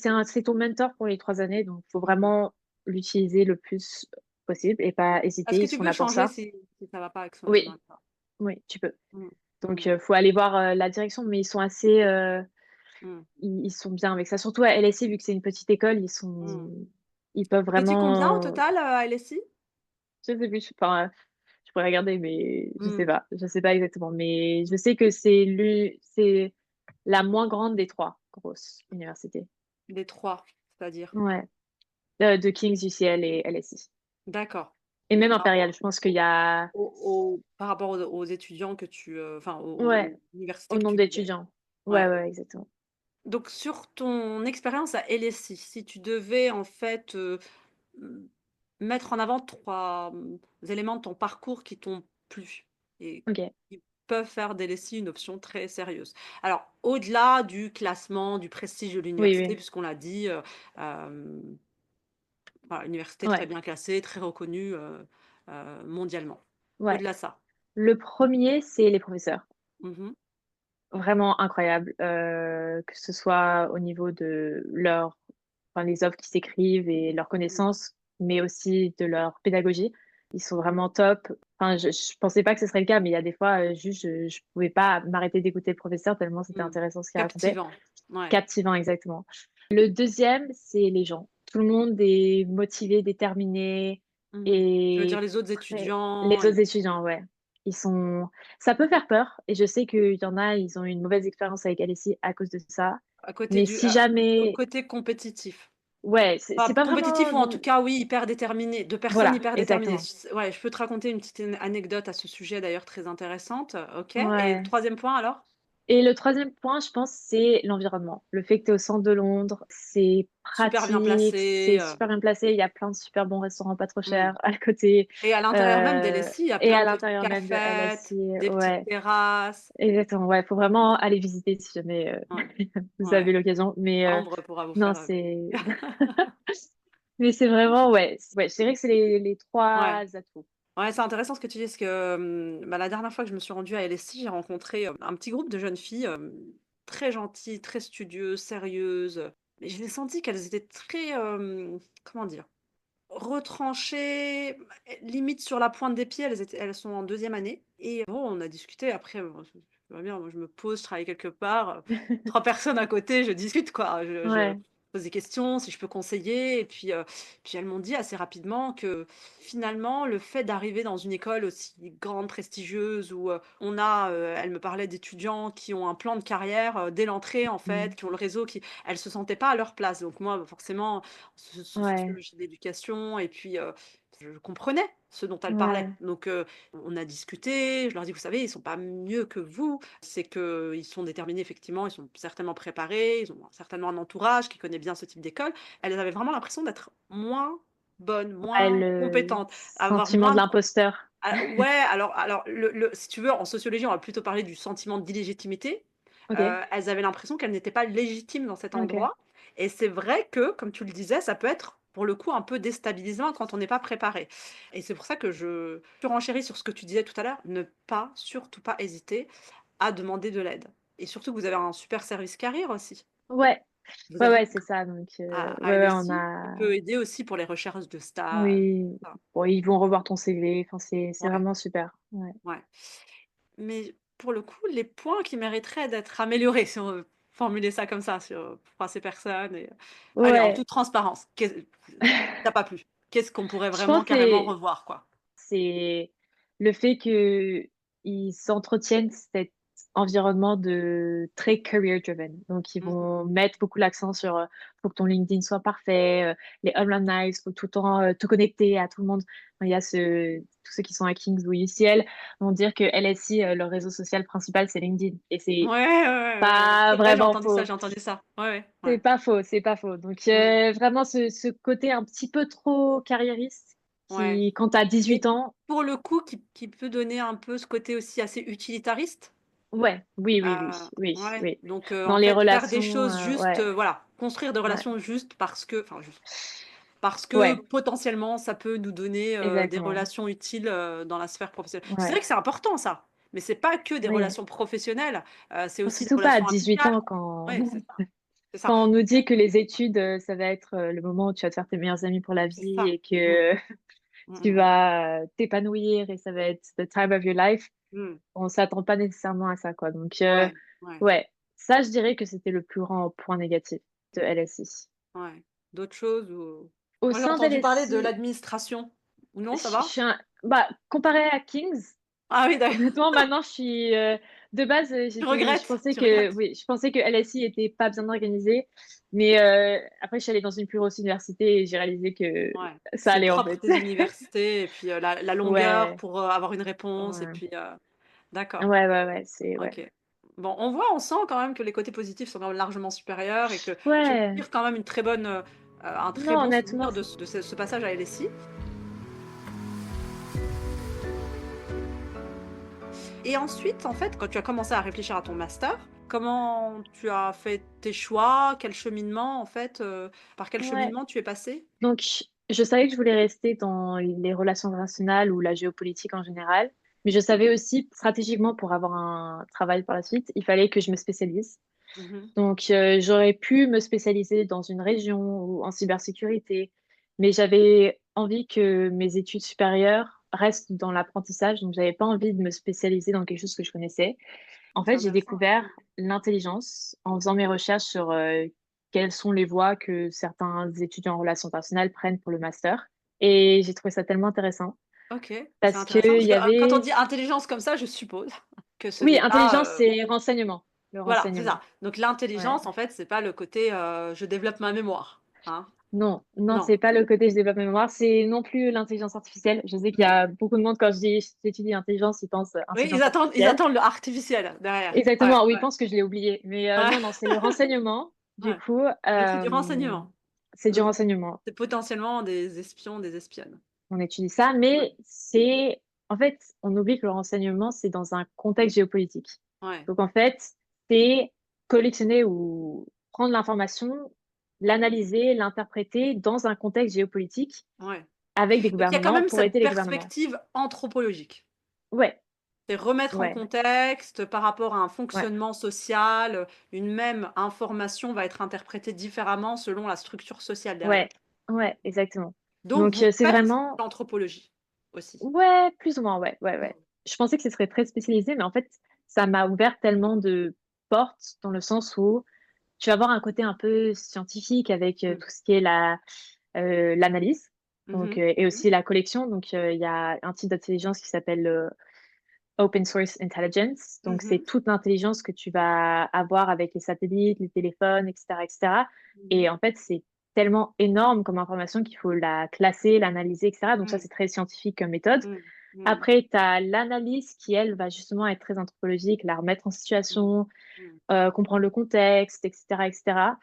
ton mentor pour les 3 années, donc faut Mmh. vraiment l'utiliser le plus possible et pas hésiter, Est-ce que ils tu sont peux là pour changer ça. si ça va pas avec son Oui, mentor? oui, tu peux. Mmh. Donc, Mmh. faut aller voir, la direction, mais ils sont assez, Mmh. ils sont bien avec ça. Surtout à LSE, vu que c'est une petite école, Mmh. ils peuvent Vous étiez combien au vraiment total, à LSI? je sais plus, enfin, je pourrais regarder, mais je sais Mmh. pas. Je sais pas exactement, mais je sais que c'est la moins grande des 3 grosses universités. Les 3, c'est-à-dire? Ouais, de King's, UCL et LSE D'accord. et même Par rapport Impérial, je pense qu'il y a par rapport aux étudiants que tu, enfin ouais, aux universités au que nombre tu faisais. d'étudiants. Ouais, Ouais. ouais, exactement. Donc sur ton expérience à LSI, si tu devais en fait, mmh, mettre en avant 3 éléments de ton parcours qui t'ont plu et OK. qui peuvent faire d'LSI une option très sérieuse. Alors au-delà du classement, du prestige de Oui, l'université oui. puisqu'on l'a dit, hem, voilà, université très Ouais, bien classée, très reconnue, mondialement. ouais. Au-delà de ça. Le premier, c'est les professeurs. Mmh mh. Vraiment incroyable, que ce soit au niveau de les offres qui s'écrivent et leurs Mmh. connaissances, mais aussi de leur pédagogie. Ils sont vraiment top. Enfin, je pensais pas que ce serait le cas, mais il y a des fois, juste, je pouvais pas m'arrêter d'écouter le professeur tellement c'était Mmh. intéressant ce qu'il racontait. Captivant. Ouais. Captivant, exactement. Le deuxième, c'est les gens. Tout le monde est motivé, déterminé Mmh. Tu veux dire et les autres prêt étudiants les et autres étudiants, ouais. Ils sont ça peut faire peur et je sais qu'il y en a, ils ont eu une mauvaise expérience avec LSI à cause de ça. à côté Mais du si au jamais côté compétitif. Ouais, Pas c'est pas compétitif vraiment ou en tout cas, oui, hyper déterminé, de personnes voilà, hyper déterminées. exactement. C Ouais, je peux te raconter une petite anecdote à ce sujet d'ailleurs très intéressante. OK, et le Ouais. 3e point alors? Et le troisième point, je pense, c'est l'environnement. Le fait que tu es au centre de Londres, c'est Super bien pratique, placé, c'est super bien placé, il y a plein de super bons restaurants pas trop mmh, chers à côté, et à l'intérieur même d'LSI, il y a et plein à de petits l'intérieur même de cafettes, LSI, des petites ouais, terrasses. exactement, ouais, faut vraiment aller visiter si jamais, Ouais, vous avez ouais, l'occasion, mais Ambre pourra vous non, faire c'est mais c'est vraiment ouais, je dirais que c'est les ouais. 3 atouts. Ouais, c'est intéressant ce que tu dis parce que, bah, la dernière fois que je me suis rendue à LSI, j'ai rencontré, un petit groupe de jeunes filles, très gentilles, très studieuses, sérieuses, mais je l'ai senti qu'elles étaient très, comment dire? Retranchées, limite sur la pointe des pieds, elles sont en 2e année et bon, on a discuté après, bon, ça va bien, moi je me pose, je travaille quelque part, 3 personnes à côté, je discute quoi. Je Ouais, pose des questions, si je peux conseiller et puis elles m'ont dit assez rapidement que finalement le fait d'arriver dans une école aussi grande, prestigieuse où, on a, elles me parlaient d'étudiants qui ont un plan de carrière, dès l'entrée en mmh, fait, qui ont le réseau, qui elles se sentaient pas à leur place. Donc moi, forcément ouais, sociologie de l'éducation et puis, je comprenais ce dont elle parlait. ouais, Donc, on a discuté, je leur ai dit: «Vous savez, ils sont pas mieux que vous, c'est qu'ils sont déterminés effectivement, ils sont certainement préparés, ils ont certainement un entourage qui connaît bien ce type d'école». Elles avaient vraiment l'impression d'être moins bonnes, ouais, moins le compétentes, avoir sentiment moins de de l'imposteur. ouais, alors le si tu veux, en sociologie, on va plutôt parler du sentiment d'illégitimité. OK, Elles avaient l'impression qu'elles n'étaient pas légitimes dans cet OK. endroit et c'est vrai que, comme tu le disais, ça peut être, pour le coup, un peu déstabilisant quand on n'est pas préparé et c'est pour ça que je surenchéris sur ce que tu disais tout à l'heure, ne pas, surtout pas hésiter à demander de l'aide et surtout que vous avez un super service carrière aussi. Ouais, Vous ouais, avez ouais, c'est ça, donc à ouais, ouais, on LSI qui a peut aider aussi pour les recherches de stage, oui, ça. bon, ils vont revoir ton CV, enfin, c'est Ouais, vraiment super. Ouais. ouais. Mais pour le coup, les points qui mériteraient d'être améliorés, si on veut formuler ça comme ça, pour ces personnes et allez, en Ouais, toute transparence, qui t'a pas plu? Qu'est-ce qu'on pourrait je vraiment pense que carrément revoir, quoi? c'est le fait qu'ils s'entretiennent cet environnement de très career driven. Donc ils Mmh mh. vont mettre beaucoup l'accent sur, faut que ton LinkedIn soit parfait, les alumni, faut tout le temps, te connecter à tout le monde. Enfin, il y a tous ceux qui sont à King's ou UCL vont dire que LSI, leur réseau social principal, c'est LinkedIn et Ouais, c'est ouais, ouais, ouais. pas C'est vrai, vraiment faux. j'ai entendu ça. Ouais, ouais, C'est ouais. pas faux, c'est pas faux. Donc Mmh. vraiment ce côté un petit peu trop carriériste Ouais. qui, quand tu as Et 18 ans pour le coup, qui peut donner un peu ce côté aussi assez utilitariste? ouais, oui, oui, oui, oui, Ouais, oui. donc Dans en les fait, faire des relations, choses juste, ouais, voilà, construire des ouais, relations juste parce que enfin juste parce que ouais, potentiellement ça peut nous donner, des exactement. relations utiles, dans la sphère professionnelle. C'est Ouais, vrai que c'est important ça, mais c'est pas que des oui. relations professionnelles, c'est Enfin, aussi des surtout pas à relations 18 amicales. ans quand Ouais, c'est ça, c'est ça, quand on nous dit que les études, ça va être, le moment où tu vas te faire tes meilleurs amis pour la c'est vie ça. et Mmh. que Mmh, tu mmh vas, t'épanouir et ça va être the time of your life. mh. Mmh. On s'attend pas nécessairement à ça, quoi. Donc, Ouais, ouais, ouais, ça, je dirais que c'était le plus grand point négatif de LSI. ouais. D'autres choses ou Au moi j'ai sein entendu parler de d'LSI, l'administration. Ou non, ça je va? suis bah, comparé à King's, Ah oui, honnêtement, maintenant, je suis, de base, tu je regrettes? pensais Tu que regrettes? oui, je pensais que LSI était pas bien organisé, mais, après, je suis allée dans une plus grosse université et j'ai réalisé que Ouais, ça c'est le allait, en propre fait. des universités et puis, la longueur Ouais, pour, avoir une réponse et ouais. puis, d'accord, Ouais, ouais, ouais, c'est ouais. OK. Bon, on sent quand même que les côtés positifs sont quand même largement supérieurs et que tu Ouais, tires quand même une très bonne, un très non, bon honnêtement, souvenir de ce passage à LSI. Et ensuite, en fait, quand tu as commencé à réfléchir à ton master, comment tu as fait tes choix? Quel cheminement, en fait, par quel ouais. cheminement tu es passé? Donc, je savais que je voulais rester dans les relations internationales ou la géopolitique en général, mais je savais aussi stratégiquement pour avoir un travail par la suite, il fallait que je me spécialise. Mmh mh. Donc, j'aurais pu me spécialiser dans une région ou en cybersécurité, mais j'avais envie que mes études supérieures restent dans l'apprentissage, donc j'avais pas envie de me spécialiser dans quelque chose que je connaissais. En C'est fait, j'ai intéressant. découvert l'intelligence en faisant mes recherches sur, quelles sont les voies que certains étudiants en relations internationales prennent pour le master et j'ai trouvé ça tellement intéressant OK, c'est parce intéressant qu'il parce que, y quand on avait dit intelligence comme ça, je suppose que ce oui, n'est pas, intelligence, c'est renseignement, le voilà, c'est ça. renseignement. Donc Ouais. l'intelligence, en fait, c'est pas le côté, je développe ma mémoire, hein? Non, non, Non. c'est pas le côté je développe ma mémoire, c'est non plus l'intelligence artificielle. Je sais qu'il y OK. a beaucoup de monde, quand je dis j'étudie intelligence, ils pensent Oui, ils intelligence attendent ils artificielle. attendent le artificiel derrière. Ouais, Exactement, oui, ils ouais, pensent que je l'ai oublié. Mais ouais, non, non, c'est le renseignement. Du ouais. coup, Donc c'est du renseignement. c'est du Donc renseignement. c'est potentiellement des espions, des espionnes. On étudie ça, Ouais, mais c'est, en fait, on oublie que le renseignement, c'est dans un contexte géopolitique. ouais, Donc, en fait, c'est collectionner ou prendre l'information, l'analyser, l'interpréter dans un contexte géopolitique ouais. avec des Donc il y a quand gouvernements même pour cette aider les gouvernements. perspective anthropologique. Ouais, C'est remettre en ouais, contexte par rapport à un ouais, fonctionnement social, une même information va être interprétée différemment selon la structure sociale derrière. ouais, ouais, exactement. Donc Donc, vous c'est faites vraiment, de l'anthropologie aussi? ouais, plus ou moins, ouais, ouais, Mmh. ouais. Je pensais que ce serait très spécialisé, mais en fait, ça m'a ouvert tellement de portes dans le sens où tu vas avoir un côté un peu scientifique avec, Mmh. tout ce qui est l'analyse, Mmh donc mh. et Mmh. aussi la collection. Donc il y a un type d'intelligence qui s'appelle, Open Source Intelligence. Donc c'est Mmh. toute l'intelligence que tu vas avoir avec les satellites, les téléphones et cetera et cetera. Mmh. Et en fait, c'est tellement énorme comme information qu'il faut la classer, l'analyser et cetera. Donc ça, Mmh. c'est très scientifique comme méthode. Mmh. Mmh. Après, tu as l'analyse qui, elle, va justement être très anthropologique, la remettre en Mmh. situation, Mmh. comprendre le contexte, et cetera, et cetera.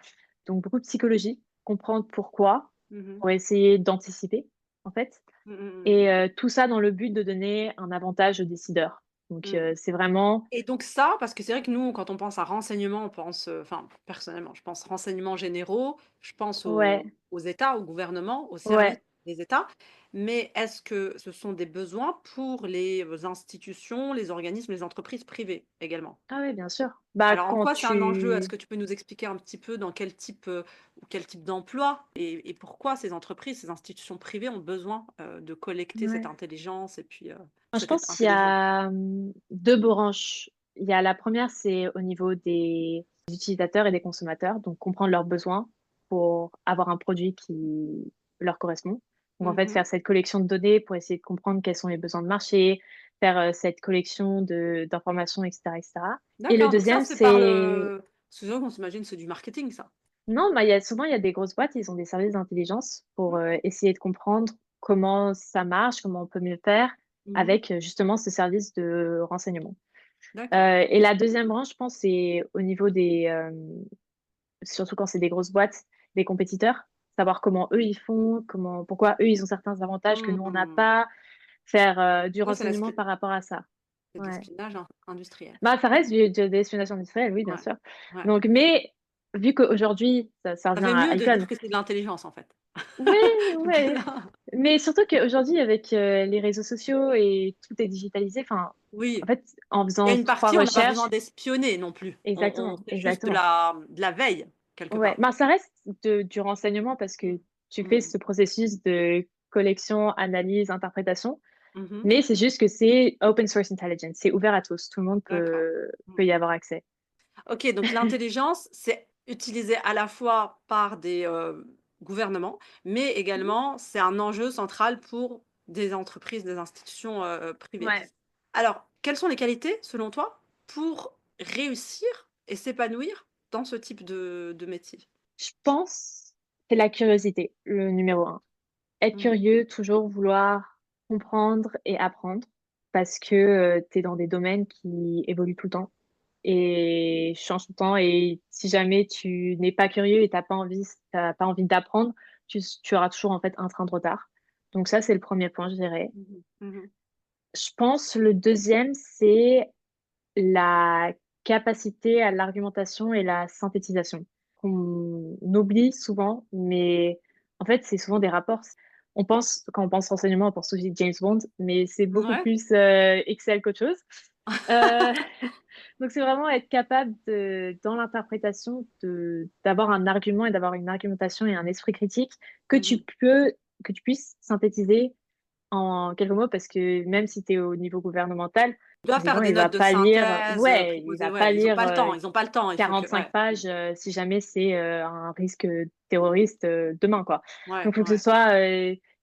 Donc beaucoup de psychologie, comprendre pourquoi, Mmh. pour essayer d'anticiper, en fait. Mmh mh. Et tout ça dans le but de donner un avantage aux décideurs. Donc Mmh. c'est vraiment Et donc ça, parce que c'est vrai que nous, quand on pense à renseignement, on pense, enfin, personnellement, je pense renseignements généraux, je pense ouais, aux États, au gouvernement, aux services ouais. des États. Mais est-ce que ce sont des besoins pour les, institutions, les organismes, les entreprises privées également? Ah oui, bien sûr. Bah, Alors en quand quoi c'est un enjeu? Est-ce tu que tu peux nous expliquer un petit peu dans quel type d'emploi et pourquoi ces entreprises, ces institutions privées ont besoin, de collecter cette ouais. intelligence et puis, Moi, je cette pense qu'il y intelligence? a, 2 branches. Il y a la première, c'est au niveau des utilisateurs et des consommateurs, donc comprendre leurs besoins pour avoir un produit qui leur correspond. Donc en fait, Mmh. faire cette collection de données pour essayer de comprendre quels sont les besoins de marché, faire, cette collection de d'informations et cetera et cetera. Et le D'accord, donc ça, deuxième, c'est par c'est le souvent on s'imagine c'est du marketing ça? non, bah, il y a des grosses boîtes, ils ont des services d'intelligence pour, Mmh. essayer de comprendre comment ça marche, comment on peut mieux faire Mmh. avec, justement ce service de renseignement. D'accord. Et la deuxième branche, je pense, c'est au niveau des, surtout quand c'est des grosses boîtes, des compétiteurs, savoir comment eux ils font, comment pourquoi eux ils ont certains avantages que nous on n'a Mmh. pas, faire, du Oui, renseignement par rapport à ça. c'est de Ouais. l'espionnage industriel. Bah, ça reste du de l'espionnage industriel, oui, bien Ouais, sûr. ouais. Donc mais vu qu'aujourd'hui, ça Ça revient fait à mieux de Icon. dire que c'est de l'intelligence en fait. Ouais, ouais. Voilà. Mais surtout qu'aujourd'hui avec, les réseaux sociaux et tout est digitalisé, enfin, en Oui, fait, en il y a faisant une 3 partie, on n'a pas besoin recherches d'espionner non plus. On exactement, fait juste exactement. de la veille quelque Ouais, part. ben, ça reste du renseignement parce Mmh. que tu fais Mmh. ce processus de collection, analyse, interprétation, Mmh. mais c'est juste que c'est open source intelligence, c'est ouvert à tous, tout le monde D'accord. peut Mmh. y avoir accès. OK, donc l'intelligence, c'est utilisé à la fois par des, gouvernements, mais Mmh. également c'est un enjeu central pour des entreprises, des institutions, privées. Ouais. Alors, quelles sont les qualités, selon toi, pour réussir et s'épanouir dans ce type de métier? Je pense, c'est la curiosité, le numéro un. Être Mmh. curieux, toujours vouloir comprendre et apprendre parce que, tu es dans des domaines qui évoluent tout le temps et changent tout le temps et si jamais tu n'es pas curieux et tu pas envie d'apprendre, tu auras toujours, en fait, un train de retard. Donc ça, c'est le premier point, je dirais. Mmh mh. Mmh. Je pense le deuxième, c'est la capacité à l'argumentation et la synthétisation, qu'on oublie souvent, mais en fait, c'est souvent des rapports. On pense quand on pense renseignement, on pense aussi James Bond, mais c'est beaucoup Ouais. plus, Excel qu'autre chose. Heu, donc c'est vraiment être capable de dans l'interprétation d'avoir un argument et d'avoir une argumentation et un esprit critique que Mmh tu mh. peux que tu puisses synthétiser en quelques mots parce que même si tu es au niveau gouvernemental, Ils doivent faire président, des il va notes de pas lire synthèse, ouais, il proposer va pas ouais, lire, ils ont pas le temps, il faut que 45 ouais. Mmh. pages, si jamais c'est, un risque, terroriste, demain, quoi. Ouais, Donc il faut que ce ouais. soit,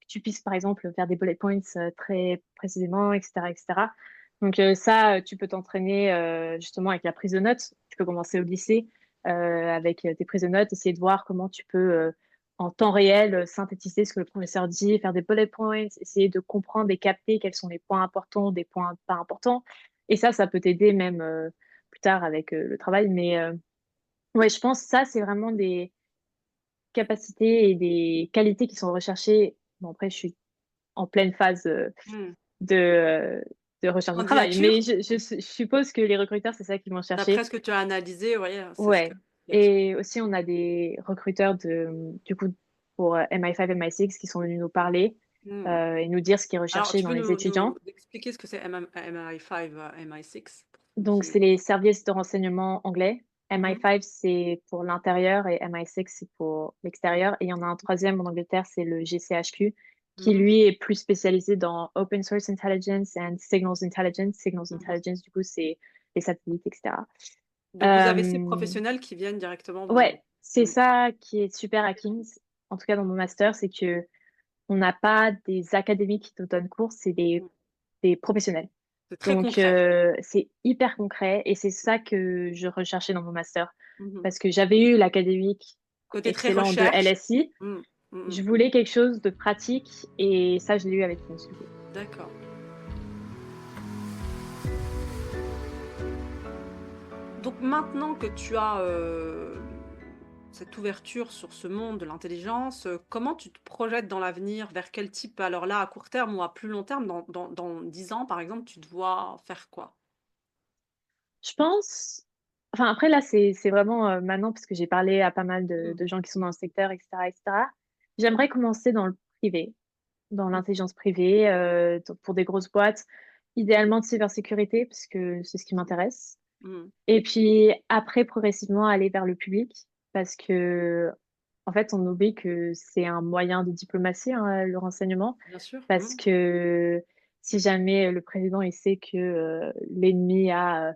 que tu puisses, par exemple, faire des bullet points, très précisément et cetera et cetera. Donc ça, tu peux t'entraîner, justement avec la prise de notes. Tu peux commencer au lycée, avec, tes prises de notes, essayer de voir comment tu peux, en temps réel, synthétiser ce que le professeur dit, faire des bullet points, essayer de comprendre et capter quels sont les points importants, des points pas importants. Et ça peut t'aider même plus tard avec le travail. Mais ouais, je pense que ça, c'est vraiment des capacités et des qualités qui sont recherchées. Bon, après, je suis en pleine phase Mmh. de, euh, de recherche de travail, Candidature? mais je suppose que les recruteurs, c'est ça qu'ils vont D'après chercher. ce que tu as analysé, oui, c'est ce que Ouais. qu'ils recherchent. Et aussi, on a des recruteurs du coup, pour MI5, MI6 qui sont venus nous parler Mmh. et nous dire ce qu'ils Alors recherchaient tu dans peux les nous étudiants. expliquer ce que c'est MI5, MI6? Donc, c'est Qui les services de renseignement anglais. Mmh. MI5, c'est pour l'intérieur et MI6, c'est pour l'extérieur. Et il y en a un troisième en Angleterre, c'est le GCHQ, qui Mmh. lui est plus spécialisé dans Open Source Intelligence and Signals Intelligence. Signals Mmh. Intelligence, du coup, c'est les satellites, etc. Donc vous avez ces Euh, professionnels qui viennent directement vous ouais, c'est mmh, ça qui est super à King's, en tout cas dans mon master, c'est que on n'a pas des académiques qui nous donnent cours, c'est mmh. des professionnels. C'est très Donc, concret. c'est hyper concret et c'est ça que je recherchais dans mon master. Mmh. Parce que j'avais eu l'académique Côté très excellent de recherche. LSI, Mmh. Mmh. je voulais quelque chose de pratique et ça, je l'ai eu avec King's, du coup. D'accord. Donc maintenant que tu as, cette ouverture sur ce monde de l'intelligence, comment tu te projettes dans l'avenir? Vers quel type alors là, à court terme ou à plus long terme, dans 10 ans, par exemple, tu te vois faire quoi? Je pense, enfin après là, c'est vraiment maintenant parce que j'ai parlé à pas mal Mmh. de gens qui sont dans le secteur, etc., etc. J'aimerais commencer dans le privé, dans Mmh. l'intelligence privée, pour des grosses boîtes, idéalement de cybersécurité, parce que c'est ce qui m'intéresse. Mmh. Et puis après, progressivement, aller vers le public, parce que, en fait, on oublie que c'est un moyen de diplomatie, hein, le renseignement, Bien sûr. parce Mmh. que si jamais le président il sait que l'ennemi a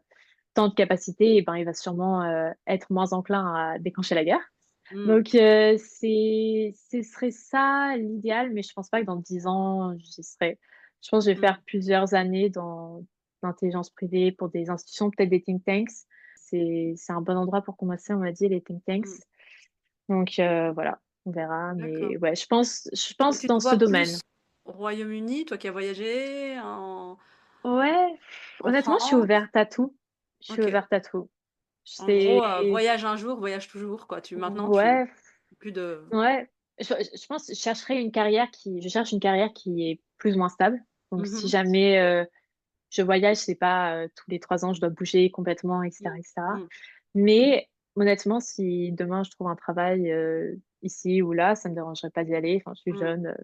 tant de capacités, eh ben, il va sûrement être moins enclin à déclencher la guerre. Mmh. Donc, ce serait ça l'idéal, mais je pense pas que dans 10 ans, j'y serai. Je pense que je vais Mmh. faire plusieurs années dans l'intelligence privée pour des institutions, peut-être des think tanks. C'est un bon endroit pour commencer, on m'a dit, les think tanks. Mmh. Donc, voilà, on verra. D'accord. Mais ouais, je Et pense tu te dans ce vois domaine. plus au Royaume-Uni, toi qui as voyagé, Ouais, en honnêtement, je suis France? ouverte à tout. Je suis OK. ouverte à tout. En gros, C'est, voyage un jour, voyage toujours, quoi. Maintenant tu ouais, plus de ouais, je pense que je cherche une carrière qui est plus ou moins stable. Donc, si mmh. jamais je voyage, c'est pas tous les 3 ans, je dois bouger complètement, Mmh. etc., etc. Mmh. Mais honnêtement, si demain je trouve un travail ici ou là, ça me dérangerait pas d'y aller. Enfin, je suis Mmh. jeune,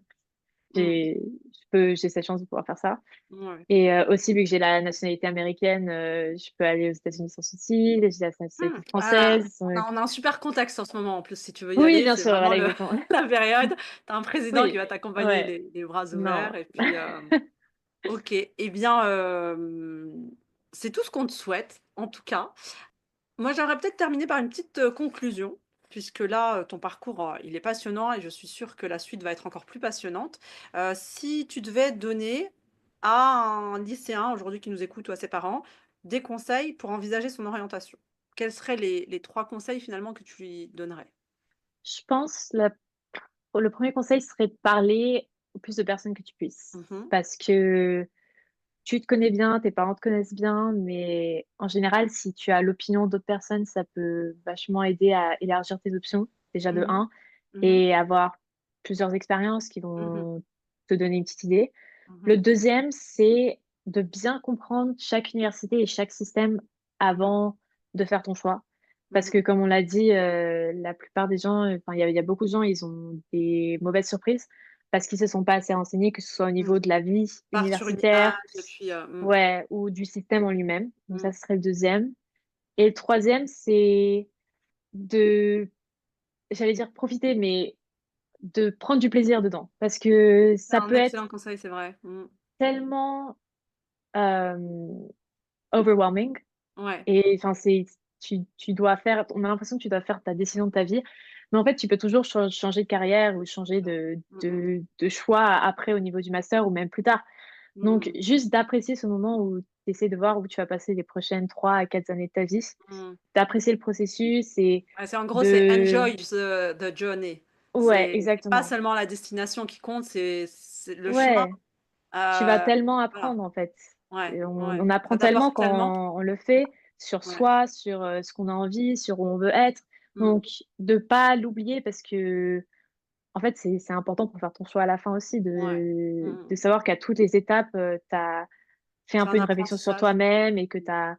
Mmh. j'ai cette chance de pouvoir faire ça. Ouais. Et aussi, vu que j'ai la nationalité américaine, je peux aller aux États-Unis sans souci. J'ai la nationalité Mmh. Ah, française. on a un super contexte en ce moment en plus, si tu veux y Oui, aller, bien c'est sûr, vraiment voilà, le exactement. la période. Tu as un président qui Oui, va t'accompagner ouais, les bras non. ouverts et puis, OK. Eh bien, c'est tout ce qu'on te souhaite, en tout cas. Moi, j'aimerais peut-être terminer par une petite, conclusion, puisque là, ton parcours, il est passionnant et je suis sûre que la suite va être encore plus passionnante. Si tu devais donner à un lycéen aujourd'hui qui nous écoute ou à ses parents, des conseils pour envisager son orientation, quels seraient les 3 conseils finalement que tu lui donnerais? Je pense le premier conseil serait de parler au plus de personnes que tu puisses. Mmh. Parce que tu te connais bien, tes parents te connaissent bien, mais en général, si tu as l'opinion d'autres personnes, ça peut vachement aider à élargir tes options, déjà de Mmh. un, Mmh. et avoir plusieurs expériences qui Mmh. vont te donner une petite idée. Mmh. Le deuxième, c'est de bien comprendre chaque université et chaque système Mmh. avant de faire ton choix. Parce Mmh. que comme on l'a dit, la plupart des gens, enfin, il y a beaucoup de gens, ils ont des mauvaises surprises parce qu'ils se sont pas assez renseignés, que ce soit au Mmh. niveau de la vie Part sur une universitaire, image et puis, ouais, ou du système en lui-même. Donc ça, mmh. ce serait le deuxième. Et le troisième, c'est de, j'allais dire profiter, mais de prendre du plaisir dedans. Parce que C'est ça un peut être excellent conseil, c'est vrai. Mmh. tellement overwhelming. Ouais. Et enfin, tu dois faire, on a l'impression que tu dois faire ta décision de ta vie. Mais en fait, tu peux toujours changer de carrière ou changer Mmh mh. de choix après au niveau du master ou même plus tard. Donc, Mmh. juste d'apprécier ce moment où tu essaies de voir où tu vas passer les prochaines 3 à 4 années de ta vie, Mmh. d'apprécier le processus et Ouais, c'est en gros, c'est de, enjoy the journey. Ouais, C'est pas exactement. seulement la destination qui compte, c'est le chemin. Ouais, tu vas Heu, tellement voilà, apprendre en fait. ouais, Et ouais. on apprend Ça tellement t'apporte tellement. quand on le fait sur Ouais. soi, sur ce qu'on a envie, sur où on veut être. Mmh. Donc, de pas l'oublier parce que, en fait, c'est important pour faire ton choix à la fin aussi, Ouais. Mmh de mh. savoir qu'à toutes les étapes, tu as fait un C'est peu un une réflexion sur apprentissage. toi-même et que tu Mmh. as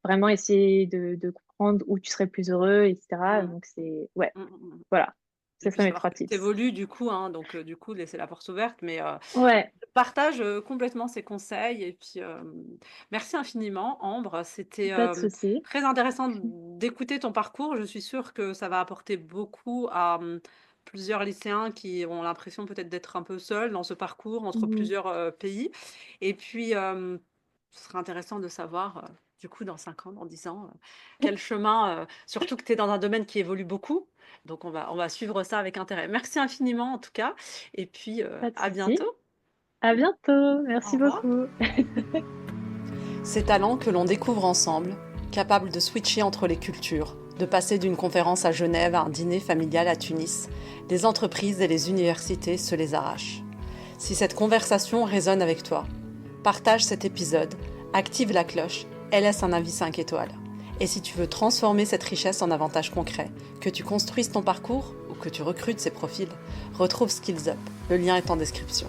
vraiment essayé de comprendre où tu serais plus heureux, et cetera. Mmh. Donc c'est ouais, Mmh mh, mmh. voilà, Et ça puis serait mes savoir 3 que tu tips. évolues du coup, hein, donc du coup laisser la porte ouverte, mais Ouais, je partage, complètement ces conseils et puis, merci infiniment Ambre. C'était, pas de souci. très intéressant d'écouter ton parcours. Je suis sûre que ça va apporter beaucoup à, plusieurs lycéens qui ont l'impression peut-être d'être un peu seuls dans ce parcours entre Mmh. plusieurs, pays et puis, ce serait intéressant de savoir, du coup dans 5 ans, dans 10 ans, quel chemin, surtout que tu es dans un domaine qui évolue beaucoup, donc on va suivre ça avec intérêt. Merci infiniment en tout cas et puis, Pas de à souci. bientôt. À bientôt, Au merci revoir. beaucoup. Ces talents que l'on découvre ensemble, capables de switcher entre les cultures, de passer d'une conférence à Genève à un dîner familial à Tunis, les entreprises et les universités se les arrachent. Si cette conversation résonne avec toi, partage cet épisode, active la cloche et laisse un avis 5 étoiles. Et si tu veux transformer cette richesse en avantages concrets, que tu construises ton parcours ou que tu recrutes ces profils, retrouve Skills Up, le lien est en description.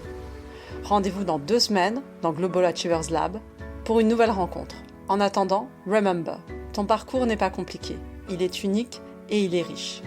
Rendez-vous dans 2 semaines dans Global Achievers Lab pour une nouvelle rencontre. En attendant, remember, ton parcours n'est pas compliqué, il est unique et il est riche.